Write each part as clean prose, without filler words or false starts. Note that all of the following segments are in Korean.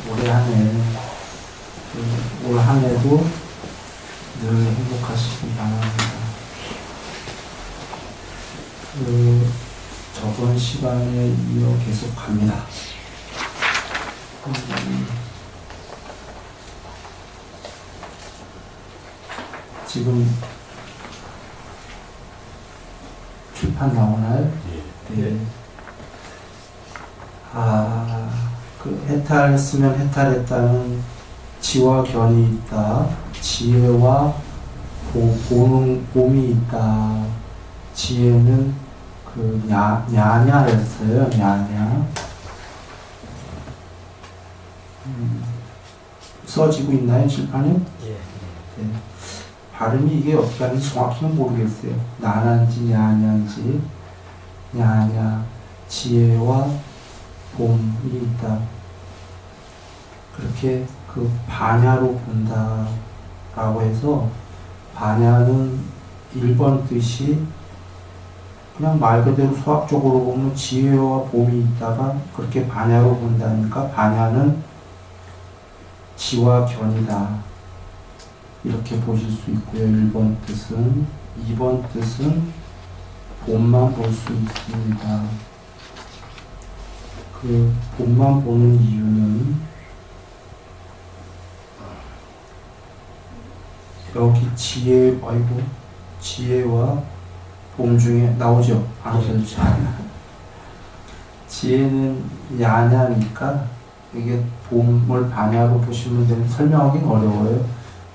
올해 한 해, 올 한 해도 늘 행복하시기 바랍니다. 저번 시간에 이어 계속 갑니다. 지금 출판 나오나요? 네. 해탈했으면 해탈했다는 지와 견이 있다. 지혜와 봄이 있다. 지혜는 냐냐였어요. 냐냐. 써지고 있나요, 칠판에? 네. 발음이 이게 어떻게 하는지 정확히는 모르겠어요. 나난지 냐냐인지. 냐냐. 지혜와 봄이 있다. 그렇게 반야로 본다라고 해서, 반야는 1번 뜻이 그냥 말 그대로 수학적으로 보면 지혜와 봄이 있다가 그렇게 반야로 본다니까, 반야는 지와 견이다. 이렇게 보실 수 있고요. 1번 뜻은. 2번 뜻은 봄만 볼 수 있습니다. 봄만 보는 이유는 여기 지혜와 봄 중에 나오죠? 안 오셨죠? 지혜는 야냐니까 이게 봄을 반야로 보시면 되는, 설명하기는 어려워요.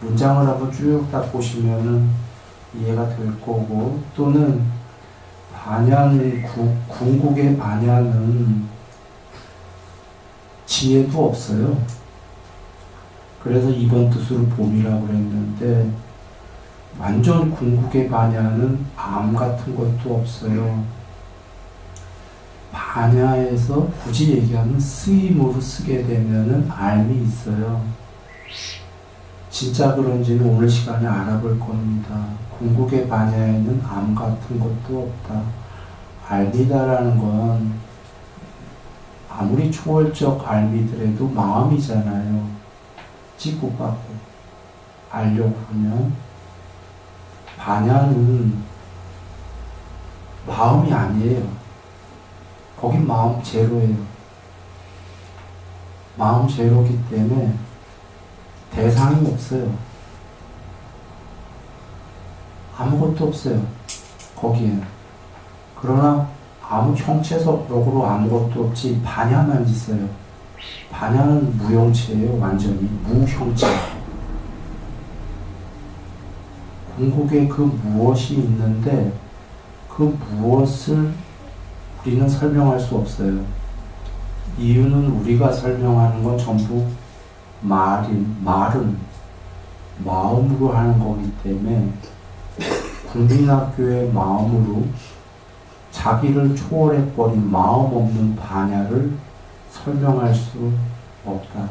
문장을 한번 쭉 딱 보시면은 이해가 될 거고, 또는 반야는 궁극의 반야는 지혜도 없어요. 그래서 2번 뜻으로 봄이라고 그랬는데, 완전 궁극의 반야는 암 같은 것도 없어요. 반야에서 굳이 얘기하면 쓰임으로 쓰게 되면은 암이 있어요. 진짜 그런지는 오늘 시간에 알아볼 겁니다. 궁극의 반야에는 암 같은 것도 없다. 알미다라는 건 아무리 초월적 알미더라도 마음이잖아요. 찌고받고 알려고 하면. 반야는 마음이 아니에요. 거긴 마음 제로예요. 마음 제로기 때문에 대상이 없어요. 아무것도 없어요. 거기에는. 그러나 아무 형체적으로 아무것도 없지 반야만 있어요. 반야는 무형체예요. 완전히 무형체. 궁극에 무엇이 있는데 무엇을 우리는 설명할 수 없어요. 이유는 우리가 설명하는 건 전부 말은 마음으로 하는 거기 때문에, 국민학교의 마음으로 자기를 초월해버린 마음 없는 반야를 설명할 수 없다.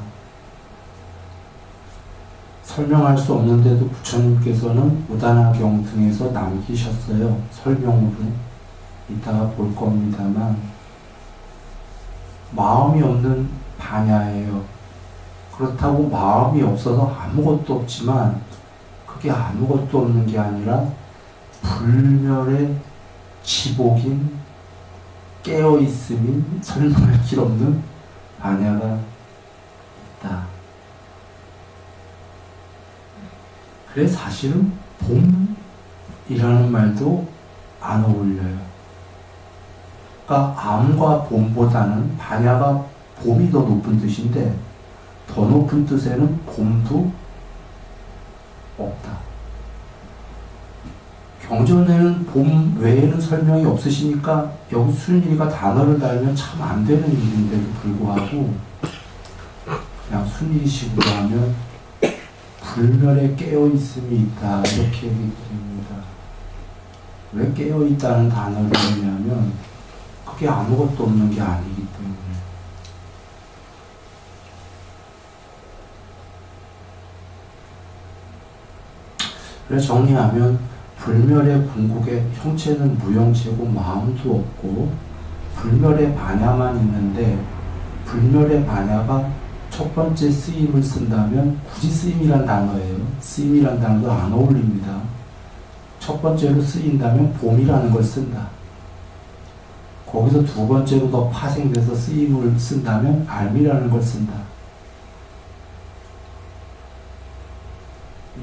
설명할 수 없는데도 부처님께서는 무단화경 등에서 남기셨어요. 설명으로. 이따가 볼 겁니다만, 마음이 없는 반야예요. 그렇다고 마음이 없어서 아무것도 없지만, 그게 아무것도 없는 게 아니라 불멸의 지복인 깨어있음인 설명할 길 없는 반야가 있다. 그래서 사실은 봄이라는 말도 안 어울려요. 그러니까 암과 봄보다는 반야가 봄이 더 높은 뜻인데, 더 높은 뜻에는 봄도 없다. 경전에는 봄 외에는 설명이 없으시니까 여기 순일이가 단어를 달면 참 안 되는 일인데도 불구하고 그냥 순일이식으로 하면 불멸에 깨어있음이 있다, 이렇게 얘기 드립니다. 왜 깨어있다는 단어를 쓰냐면 그게 아무것도 없는 게 아니기 때문에. 그래서 정리하면 불멸의 궁극의 형체는 무형체고 마음도 없고, 불멸의 반야만 있는데, 불멸의 반야가 첫 번째 쓰임을 쓴다면 굳이 쓰임이란 단어예요. 쓰임이란 단어도 안 어울립니다. 첫 번째로 쓰인다면 봄이라는 걸 쓴다. 거기서 두 번째로 더 파생돼서 쓰임을 쓴다면 알미라는 걸 쓴다.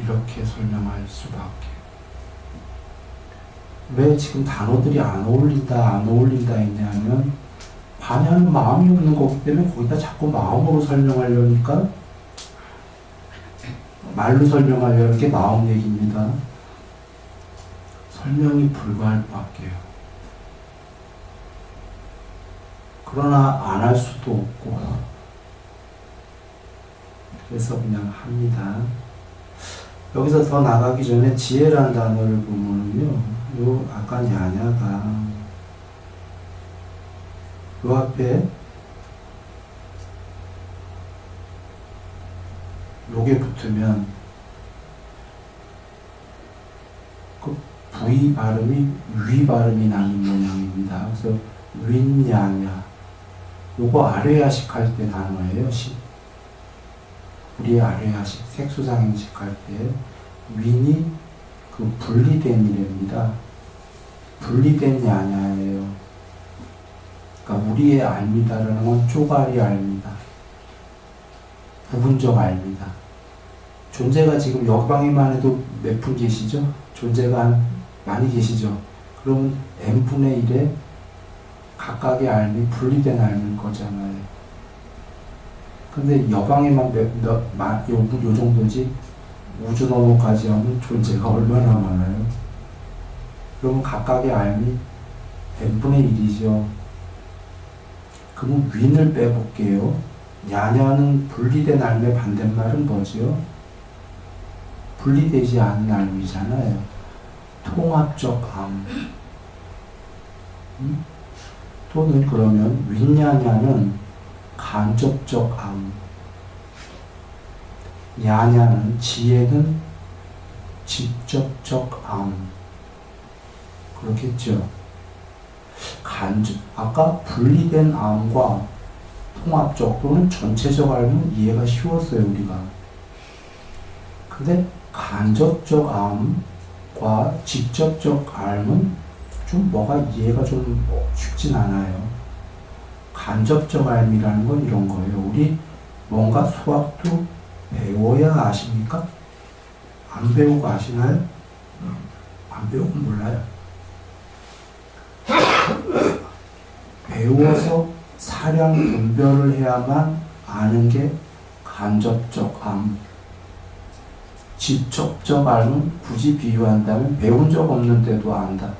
이렇게 설명할 수밖에. 왜 지금 단어들이 안 어울린다 했냐면 반야는 마음이 없는 거기 때문에 거기다 자꾸 마음으로 설명하려니까 말로 설명하려는 게 마음 얘기입니다. 설명이 불가할 밖에요. 그러나 안 할 수도 없고 그래서 그냥 합니다. 여기서 더 나가기 전에 지혜라는 단어를 보면요, 요 아까 야냐가 요 앞에 요게 붙으면 그 V 발음이 위 발음이 나는 모양입니다. 그래서 윈야냐, 요거 아뢰야식 할 때 단어예요. 우리 아뢰야식 색수상행식 할 때 윈이 그 분리된 이래입니다. 분리된 야냐예요. 그러니까 우리의 알미다라는 건 쪼가리 알미다. 부분적 알미다. 존재가 지금 여방에만 해도 몇 분 계시죠? 존재가 많이 계시죠? 그러면 n분의 1에 각각의 알미, 분리된 알미일 거잖아요. 근데 여방에만 요 정도지 우주 너머까지 하면 존재가 얼마나 많아요? 그러면 각각의 알미 n분의 1이죠. 그럼 윈을 빼볼게요. 야냐는 분리된 알미의 반대말은 뭐죠? 분리되지 않은 알미잖아요. 통합적 암. 또는 그러면 윈야냐는 간접적 암. 야냐는 지혜는 직접적 암. 그렇겠죠. 아까 분리된 암과 통합적 또는 전체적 암은 이해가 쉬웠어요, 우리가. 근데 간접적 암과 직접적 암은 좀 뭐가 이해가 좀 쉽진 않아요. 간접적 암이라는 건 이런 거예요. 우리 뭔가 수학도 배워야 아십니까? 안 배우고 아시나요? 안 배우고 몰라요. 배워서 사량 분별을 해야만 아는 게 간접적 암. 직접적 암은 굳이 비유한다면 배운 적 없는데도 안다.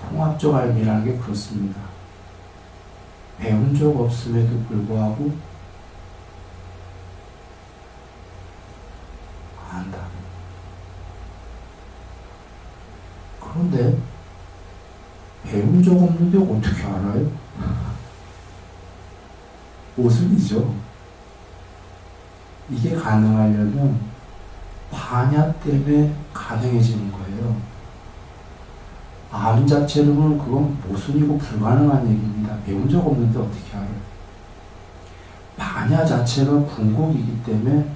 통합적 암이라는 게 그렇습니다. 배운 적 없음에도 불구하고 안다. 그런데 배운 적 없는데 어떻게 알아요? 모순이죠. 이게 가능하려면 반야 때문에 가능해지는 거예요. 암 자체로는 그건 모순이고 불가능한 얘기입니다. 배운 적 없는데 어떻게 알아요? 반야 자체가 궁극이기 때문에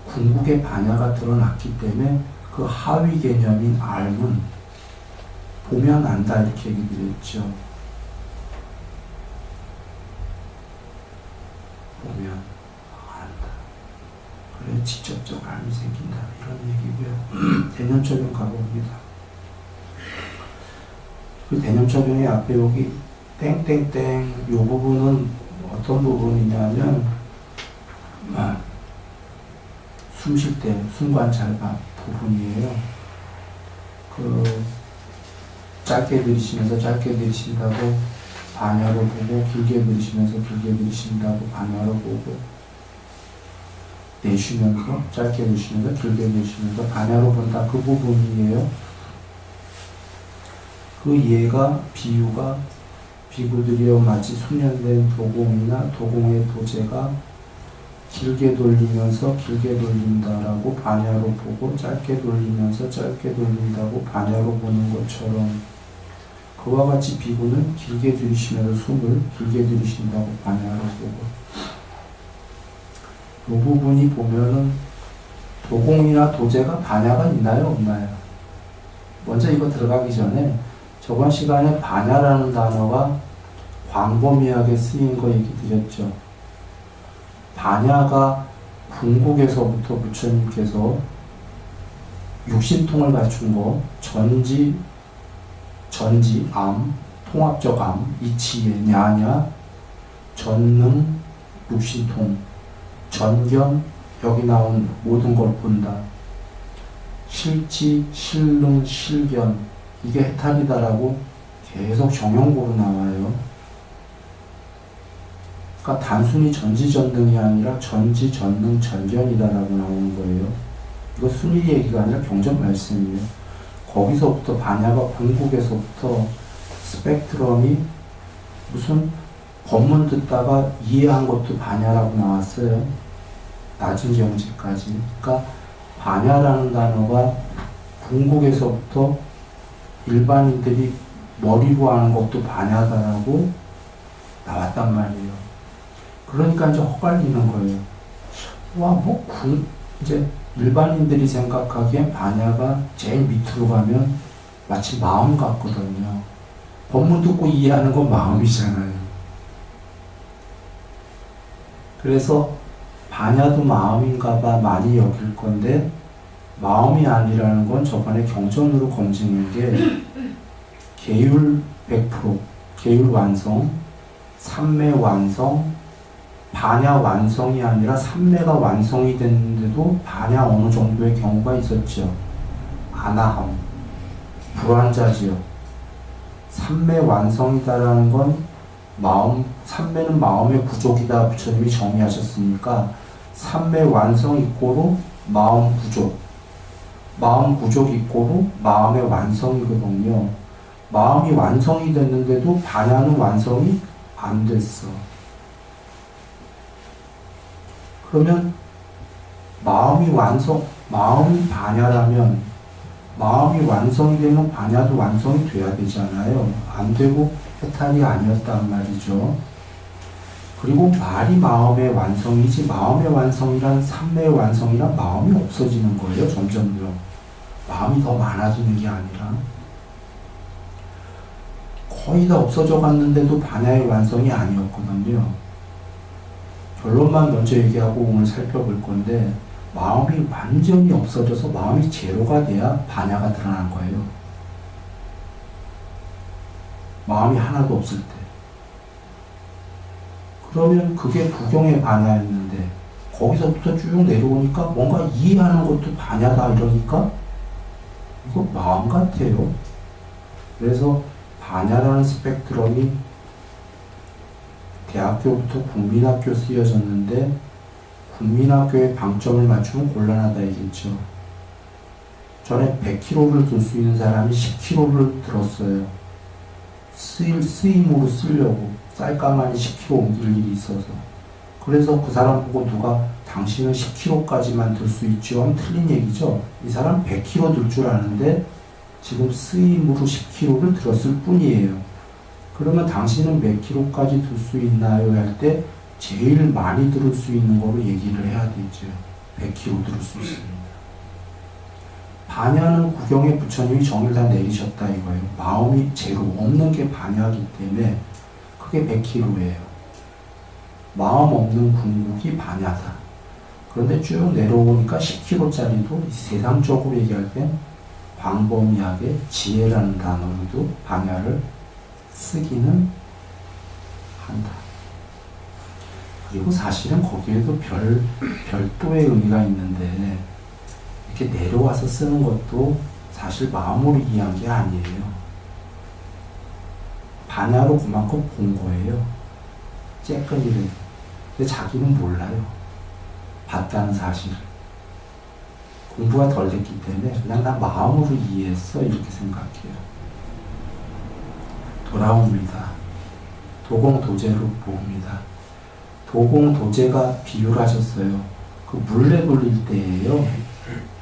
궁극의 반야가 드러났기 때문에 그 하위 개념인 알은 보면 안다 이렇게 얘기를 했죠. 보면 안다. 그래 직접적 알이 생긴다 이런 얘기고요. 대념 적용 가봅니다. 그 대념 적용의 앞에 여기 땡땡땡 이 부분은 어떤 부분이냐면 숨 쉴 때 숨관찰 부분이에요. 그 짧게 들이쉬면서 짧게 들이쉰다고 반야로 보고 길게 들이쉬면서 길게 들이쉰다고 반야로 보고 내쉬면서 짧게 내쉬면서 길게 내쉬면서 반야로 본다 그 부분이에요. 그 예가 비유가 비구들이여 마치 숙련된 도공이나 도공의 도제가 길게 돌리면서 길게 돌린다라고 반야로 보고 짧게 돌리면서 짧게 돌린다고 반야로 보는 것처럼 그와 같이 비구는 길게 들이쉬면서 숨을 길게 들이쉰다고 반야를 보고, 이 부분이 보면은 도공이나 도제가 반야가 있나요? 없나요? 먼저 이거 들어가기 전에 저번 시간에 반야라는 단어가 광범위하게 쓰인 거 얘기 드렸죠. 반야가 궁극에서부터 부처님께서 육신통을 갖춘 거, 전지, 암, 통합적 암, 이치예, 냐냐, 전능, 육신통, 전견, 여기 나온 모든 걸 본다. 실지, 실능, 실견, 이게 해탈이다라고 계속 정형고로 나와요. 그러니까 단순히 전지전능이 아니라 전지, 전능, 전견이다라고 나오는 거예요. 이거 순위 얘기가 아니라 경전 말씀이에요. 거기서부터 반야가 궁극에서부터 스펙트럼이 무슨 법문 듣다가 이해한 것도 반야라고 나왔어요. 낮은 경지까지. 그러니까 반야라는 단어가 궁극에서부터 일반인들이 머리로 하는 것도 반야다라고 나왔단 말이에요. 그러니까 이제 헛갈리는 거예요. 와, 이제 일반인들이 생각하기엔 반야가 제일 밑으로 가면 마치 마음 같거든요. 법문 듣고 이해하는 건 마음이잖아요. 그래서 반야도 마음인가 봐 많이 여길 건데, 마음이 아니라는 건 저번에 경전으로 검증한 게 계율 100%, 계율 완성, 삼매 완성, 반야 완성이 아니라 삼매가 완성이 됐는데도 반야 어느 정도의 경우가 있었죠. 아나함, 불완자지요. 삼매 완성이다라는 건 삼매는 마음의 부족이다 부처님이 정의하셨으니까 삼매 완성 이꼬로 마음 부족, 마음 부족 이꼬로 마음의 완성이거든요. 마음이 완성이 됐는데도 반야는 완성이 안 됐어. 그러면 마음이 반야라면 마음이 완성이 되면 반야도 완성이 돼야 되잖아요. 안 되고 해탈이 아니었단 말이죠. 그리고 말이 마음의 완성이지, 마음의 완성이란 삼매의 완성이란 마음이 없어지는 거예요. 점점요. 마음이 더 많아지는 게 아니라. 거의 다 없어져 갔는데도 반야의 완성이 아니었거든요. 결론만 먼저 얘기하고 오늘 살펴볼 건데, 마음이 완전히 없어져서 마음이 제로가 돼야 반야가 드러난 거예요. 마음이 하나도 없을 때. 그러면 그게 부경의 반야였는데, 거기서부터 쭉 내려오니까 뭔가 이해하는 것도 반야다 이러니까 이거 마음 같아요. 그래서 반야라는 스펙트럼이 대학교부터 국민학교 쓰여졌는데, 국민학교에 방점을 맞추면 곤란하다 이겠죠. 전에 100kg를 들 수 있는 사람이 10kg를 들었어요. 쓰임으로 쓰려고 쌀가마니 10kg 옮길 일이 있어서. 그래서 그 사람 보고 누가 당신은 10kg까지만 들 수 있죠 하면 틀린 얘기죠. 이 사람 100kg 들 줄 아는데 지금 쓰임으로 10kg를 들었을 뿐이에요. 그러면 당신은 몇 킬로까지 들 수 있나요? 할 때 제일 많이 들을 수 있는 거로 얘기를 해야 되죠. 100kg 들을 수 있습니다. 반야는 구경의 부처님이 정의를 다 내리셨다 이거예요. 마음이 제로 없는 게 반야이기 때문에 그게 100kg예요. 마음 없는 궁극이 반야다. 그런데 쭉 내려오니까 10kg짜리도 세상적으로 얘기할 땐 광범위하게 지혜라는 단어로도 반야를 쓰기는 한다. 그리고 사실은 거기에도 별도의 의미가 있는데, 이렇게 내려와서 쓰는 것도 사실 마음으로 이해한 게 아니에요. 반야로 그만큼 본 거예요. 쬐끔이라도. 근데 자기는 몰라요. 봤다는 사실을. 공부가 덜 됐기 때문에 그냥 나 마음으로 이해했어 이렇게 생각해요. 돌아옵니다. 도공도제로 봅니다. 도공도제가 비유를 하셨어요. 그 물레 돌릴 때예요.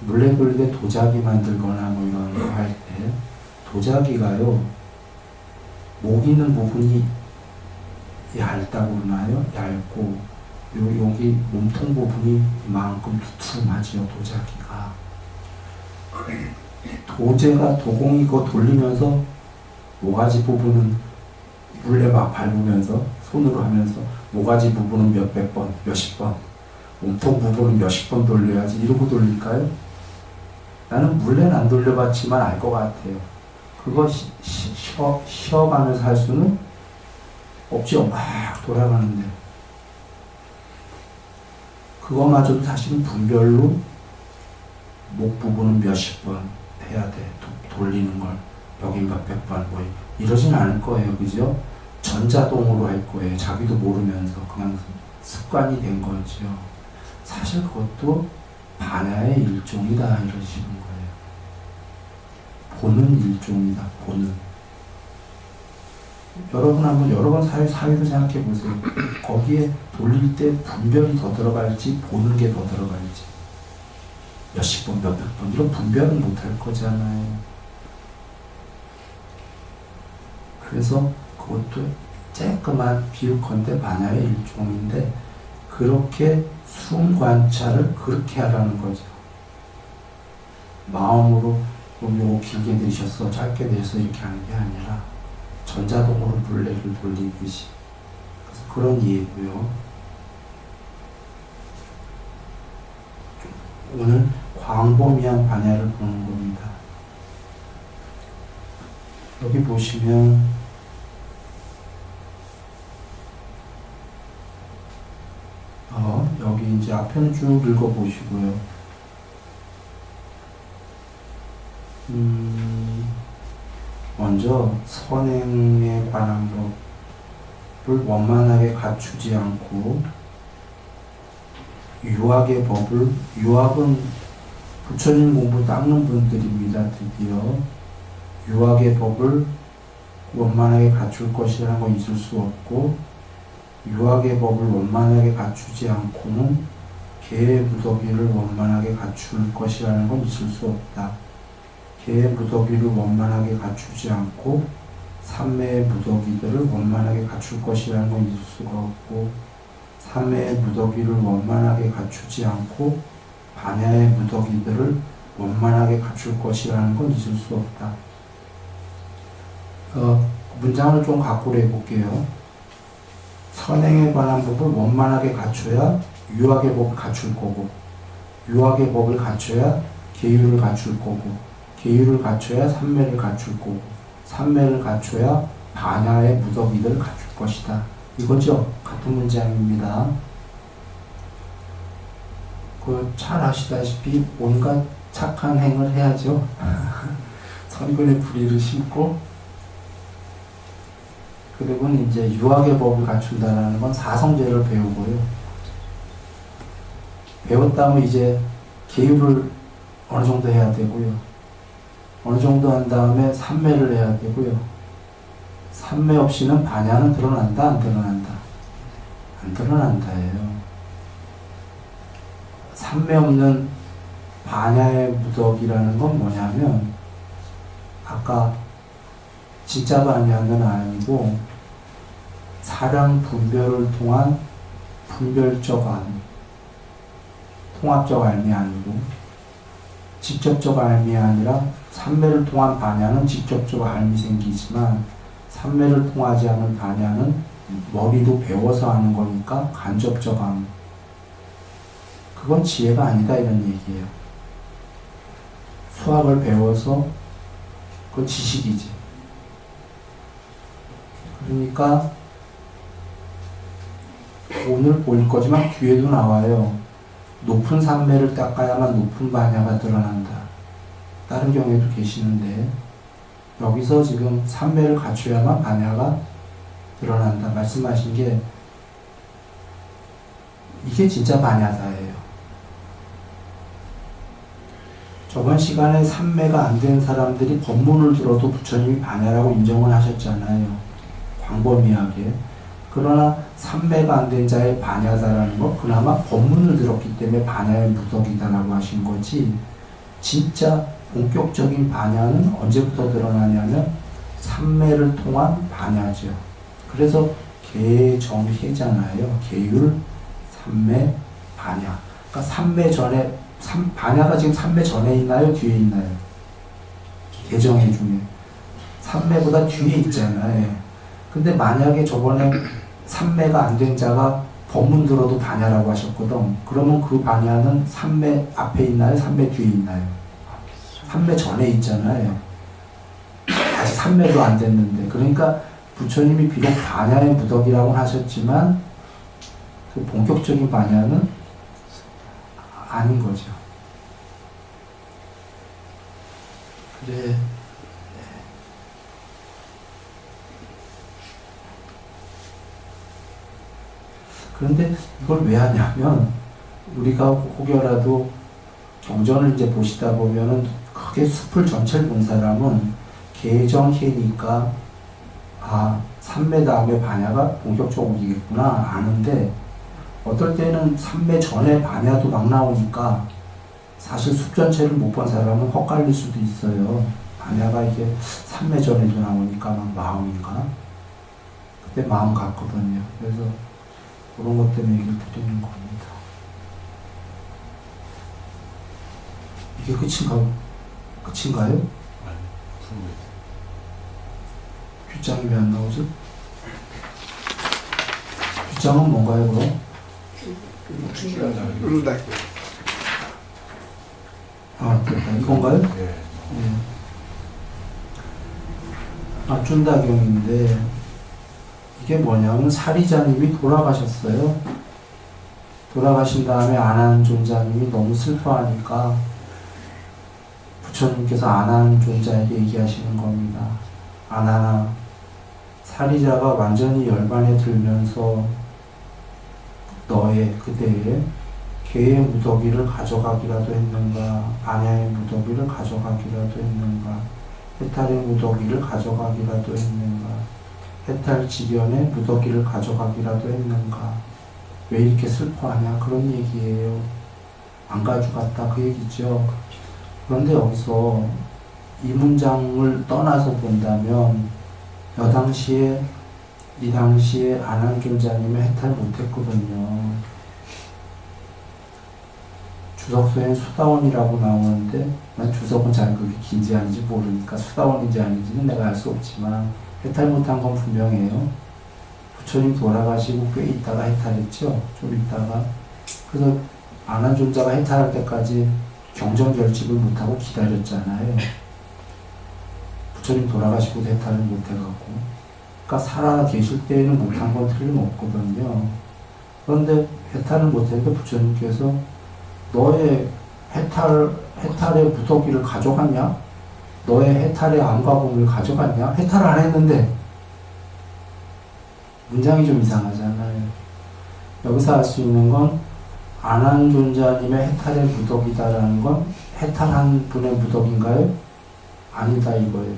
물레 돌릴 때 도자기 만들거나 뭐 이런 거 할 때 도자기가요, 목 있는 부분이 얇다고 그러나요? 얇고 여기 몸통 부분이 이만큼 두툼하지요. 도자기가. 도제가 도공이 그거 돌리면서 모가지 부분은 물레 막 밟으면서 손으로 하면서 모가지 부분은 몇백 번, 몇십 번, 몸통 부분은 몇십 번 돌려야지 이러고 돌릴까요? 나는 물레는 안 돌려봤지만 알 것 같아요. 그거 쉬어가면서 할 수는 없죠. 막 돌아가는데. 그거마저도 사실은 분별로 목 부분은 몇십 번 해야 돼. 돌리는 걸. 여기 몇백 번, 뭐, 이러진 않을 거예요. 그죠? 전자동으로 할 거예요. 자기도 모르면서. 그냥 습관이 된 거죠. 사실 그것도 반야의 일종이다. 이러시는 거예요. 보는 일종이다. 보는. 여러분 한번 여러 번 사회도 생각해 보세요. 거기에 돌릴 때 분별이 더 들어갈지 보는 게 더 들어갈지 몇십 번 몇백 번 이런 분별은 못할 거잖아요. 그래서 그것도 쬐끄만 비유컨대 반야의 일종인데 그렇게 숨 관찰을 그렇게 하라는 거죠. 마음으로 요거 길게 들으셔서 짧게 들으셔서 이렇게 하는 게 아니라 전자동으로 물레를 돌리듯이. 그래서 그런 이해고요. 오늘 광범위한 반야를 보는 겁니다. 여기 보시면 여기 이제 앞에는 쭉 읽어보시고요. 먼저 선행에 관한 법을 원만하게 갖추지 않고 유학의 법을, 유학은 부처님 공부 닦는 분들입니다. 드디어 유학의 법을 원만하게 갖출 것이라는 건 있을 수 없고 유학의 법을 원만하게 갖추지 않고는 계의 무더기를 원만하게 갖출 것이라는 건 있을 수 없다. 계의 무더기를 원만하게 갖추지 않고 삼매의 무더기들을 원만하게 갖출 것이라는 건 있을 수가 없고 삼매의 무더기를 원만하게 갖추지 않고 반야의 무더기들을 원만하게 갖출 것이라는 건 있을 수 없다. 문장을 좀 갖고 해볼게요. 선행에 관한 법을 원만하게 갖춰야 유학의 법을 갖출 거고 유학의 법을 갖춰야 계율을 갖출 거고 계율을 갖춰야 삼매를 갖출 거고 삼매를 갖춰야 반야의 무더기들을 갖출 것이다. 이거죠? 같은 문장입니다. 잘 아시다시피 온갖 착한 행을 해야죠. 선근의 불의를 심고 그리고 이제 유학의 법을 갖춘다는 건 사성제를 배우고요. 배웠다면 이제 계율을 어느 정도 해야 되고요. 어느 정도 한 다음에 삼매를 해야 되고요. 삼매 없이는 반야는 드러난다, 안 드러난다? 안 드러난다예요. 삼매 없는 반야의 무덕이라는 건 뭐냐면 아까 진짜 반야는 아니고 사량 분별을 통한 분별적 알, 통합적 알미 아니고 직접적 알미 아니라 삼매를 통한 반야는 직접적 알미 생기지만 삼매를 통하지 않은 반야는 머리로 배워서 하는 거니까 간접적 암. 그건 지혜가 아니다 이런 얘기예요. 수학을 배워서 그건 지식이지. 그러니까 오늘 볼 거지만 뒤에도 나와요. 높은 삼매를 닦아야만 높은 반야가 드러난다. 다른 경우에도 계시는데 여기서 지금 삼매를 갖춰야만 반야가 드러난다 말씀하신 게 이게 진짜 반야다예요. 저번 시간에 삼매가 안 된 사람들이 법문을 들어도 부처님이 반야라고 인정을 하셨잖아요. 광범위하게. 그러나 삼매가 안 된 자의 반야다라는 거 그나마 법문을 들었기 때문에 반야의 무덕이다라고 하신 거지 진짜 본격적인 반야는 언제부터 드러나냐면 삼매를 통한 반야죠. 그래서 계정해잖아요. 계율, 삼매, 반야. 그러니까 삼매 전에, 반야가 지금 삼매 전에 있나요? 뒤에 있나요? 계정해 중에. 삼매보다 뒤에 있잖아요. 근데 만약에 저번에 삼매가 안 된 자가 법문 들어도 반야라고 하셨거든. 그러면 그 반야는 삼매 앞에 있나요? 삼매 뒤에 있나요? 삼매 전에 있잖아요. 아직 삼매도 안 됐는데. 그러니까 부처님이 비록 반야의 무덕이라고 하셨지만 그 본격적인 반야는 아닌 거죠. 그래. 그런데 이걸 왜 하냐면 우리가 혹여라도 경전을 이제 보시다 보면은 크게 숲을 전체를 본 사람은 계정해니까 아, 3매 다음에 반야가 본격적으로 오겠구나 아는데 어떨 때는 3매 전에 반야도 막 나오니까 사실 숲 전체를 못 본 사람은 헛갈릴 수도 있어요. 반야가 이게 3매 전에도 나오니까 막 마음인가? 그때 마음 같거든요. 그래서 그런 것 때문에 얘기를 드리는 겁니다. 이게 끝인가요? 아니, 뒷장이 왜 안 나오지? 뒷장은 뭔가요, 그럼? 아, 됐다. 이건가요? 네. 아, 쫀다경인데 이게 뭐냐면 사리자님이 돌아가셨어요. 돌아가신 다음에 안한존자님이 너무 슬퍼하니까 부처님께서 안한존자에게 얘기하시는 겁니다. 안한아, 사리자가 완전히 열반에 들면서 너의 그대의 개의 무더기를 가져가기라도 했는가, 안야의 무더기를 가져가기라도 했는가, 해탈의 무더기를 가져가기라도 했는가, 해탈 지변의 무더기를 가져가기라도 했는가. 왜 이렇게 슬퍼하냐 그런 얘기예요. 안 가져갔다 그 얘기죠. 그런데 여기서 이 문장을 떠나서 본다면 이 당시에 안한존자님은 해탈 못했거든요. 주석서엔 수다원이라고 나오는데 난 주석은 잘 그게 긴지 아닌지 모르니까 수다원인지 아닌지는 내가 알 수 없지만 해탈 못한 건 분명해요. 부처님 돌아가시고 꽤 있다가 해탈했죠. 좀 있다가. 그래서 안한존자가 해탈할 때까지 경전결집을 못하고 기다렸잖아요. 부처님 돌아가시고도 해탈을 못해갖고. 그러니까 살아 계실 때에는 못한 건 틀림없거든요. 그런데 해탈을 못했는데 부처님께서 너의 해탈의 무더기를 가져갔냐? 너의 해탈의 안과금을 가져갔냐? 해탈을 안 했는데 문장이 좀 이상하잖아요. 여기서 알 수 있는 건 안한존자님의 해탈의 무덕이다라는 건 해탈한 분의 무덕인가요? 아니다 이거예요.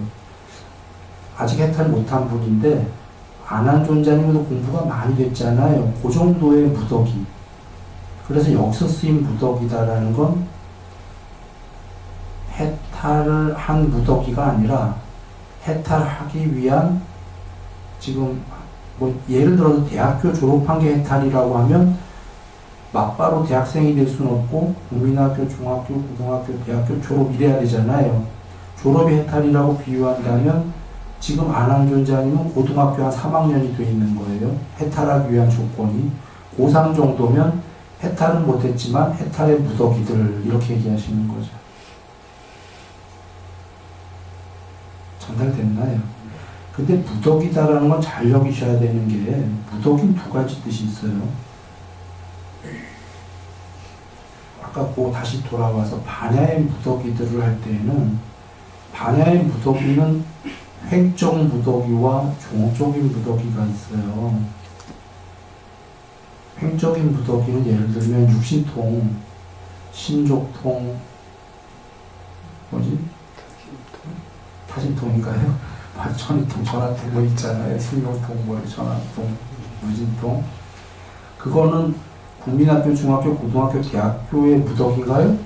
아직 해탈 못한 분인데 안한존자님도 공부가 많이 됐잖아요. 그 정도의 무덕이. 그래서 여기서 쓰인 무덕이다라는 건 해탈을 한 무덕이가 아니라 해탈하기 위한 지금 뭐 예를 들어서 대학교 졸업한 게 해탈이라고 하면 막바로 대학생이 될 수는 없고 국민학교, 중학교, 고등학교, 대학교 졸업 이래야 되잖아요. 졸업이 해탈이라고 비유한다면 지금 안한존자님은 고등학교 한 3학년이 돼 있는 거예요. 해탈하기 위한 조건이. 고3 정도면 해탈은 못했지만 해탈의 무덕이들 이렇게 얘기하시는 거죠. 전달됐나요? 근데 무덕이다라는 건 잘 여기셔야 되는 게 무덕인 두 가지 뜻이 있어요. 아까 그 다시 돌아와서 반야의 무덕이들을 할 때에는 반야의 무덕이는 횡적 무덕이와 종적인 무덕이가 있어요. 횡적인 무덕이는 예를 들면 육신통, 신족통, 뭐지? 타신통인가요? 천이통, 전화통 뭐 있잖아요. 승용통, 뭐 전화통, 무진통. 그거는 국민학교, 중학교, 고등학교, 대학교의 무덕인가요?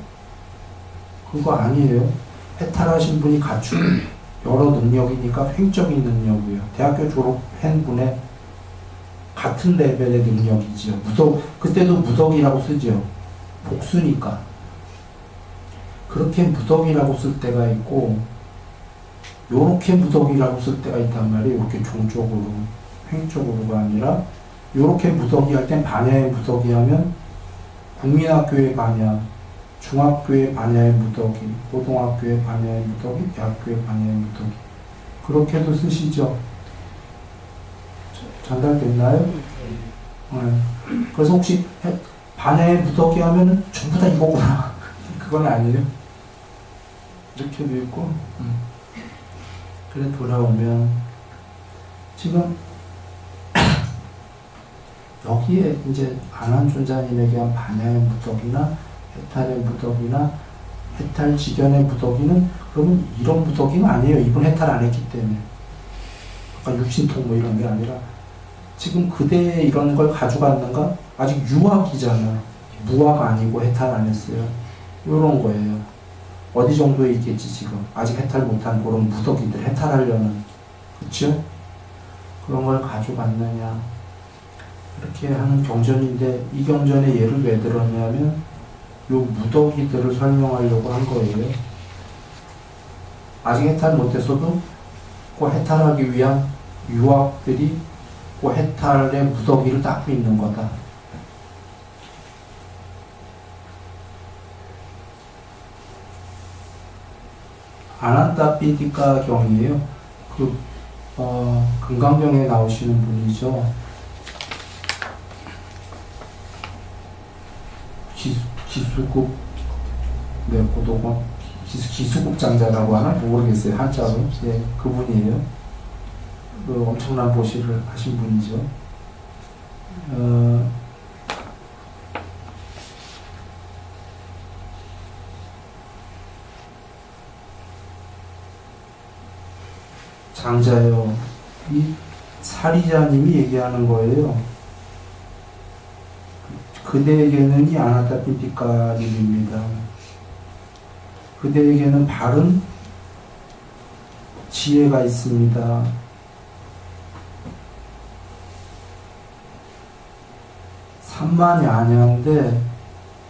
그거 아니에요. 해탈하신 분이 갖춘 여러 능력이니까 횡적인 능력이에요. 대학교 졸업한 분의 같은 레벨의 능력이지요. 그때도 무덕이라고 쓰죠. 복수니까. 그렇게 무덕이라고 쓸 때가 있고, 요렇게 무덕이라고 쓸 때가 있단 말이에요. 이렇게 종적으로, 횡적으로가 아니라, 요렇게 무덕이 할 땐 반야의 무덕이 하면, 국민학교의 반야, 중학교의 반야의 무덕이, 고등학교의 반야의 무덕이, 대학교의 반야의 무덕이. 그렇게도 쓰시죠. 전달됐나요? 네. 그래서 혹시 반야의 무덕이 하면은 전부 다 이거구나. 그건 아니에요. 이렇게도 있고. 그래 돌아오면 지금 여기에 이제 안한존자님에게 한 반야의 무덕이나 해탈의 무덕이나 해탈 직연의 무덕이는 그러면 이런 무덕이는 아니에요. 이분 해탈 안 했기 때문에. 아까 육신통 뭐 이런 게 아니라 지금 그대에 이런 걸 가져갔는가? 아직 유학이잖아. 무학 아니고 해탈 안 했어요. 이런 거예요. 어디 정도에 있겠지 지금. 아직 해탈 못한 그런 무덕이들 해탈하려는. 그쵸? 그런 걸 가져갔느냐. 이렇게 하는 경전인데 이 경전의 예를 왜 들었냐면 요 무덕이들을 설명하려고 한 거예요. 아직 해탈 못했어도 그 해탈하기 위한 유학들이 그 해탈의 무더기를 닦고 있는 거다. 아난타 삐디카 경이에요. 금강경에 나오시는 분이죠. 기수국, 네, 고도건, 기수국 장자라고 하나? 모르겠어요. 한자로. 네, 그분이에요. 그 엄청난 보시를 하신 분이죠. 장자요. 이 사리자님이 얘기하는 거예요. 그대에게는 이 아나타 핀티카님입니다. 그대에게는 바른 지혜가 있습니다. 삼만 야냐인데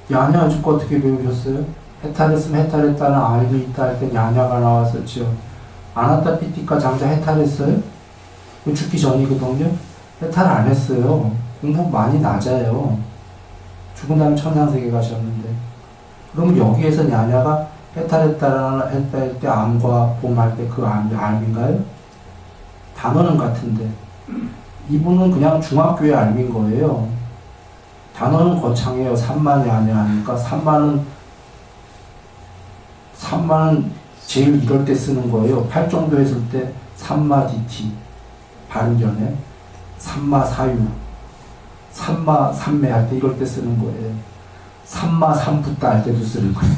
야냐 아직 어떻게 배우셨어요? 해탈했으면 해탈했다는 알고 있다 할 땐 야냐가 나왔었죠. 아나타 피티카 장자 해탈했어요? 죽기 전이거든요. 해탈 안 했어요. 공부 많이 낮아요. 죽은 다음 천상세계 가셨는데. 그러면 여기에서 야냐가 해탈했다라는 했을 때 암과 봄할 때 그 암인가요? 단어는 같은데 이분은 그냥 중학교의 암인 거예요. 단어는 거창해요. 삼만이 아니니까 삼만은 제일 이럴 때 쓰는 거예요. 8정도 했을 때 삼마디티 발음전에 삼마사유 삼마삼매 할 때 이럴 때 쓰는 거예요. 삼마삼붓다 할 때도 쓰는 거예요.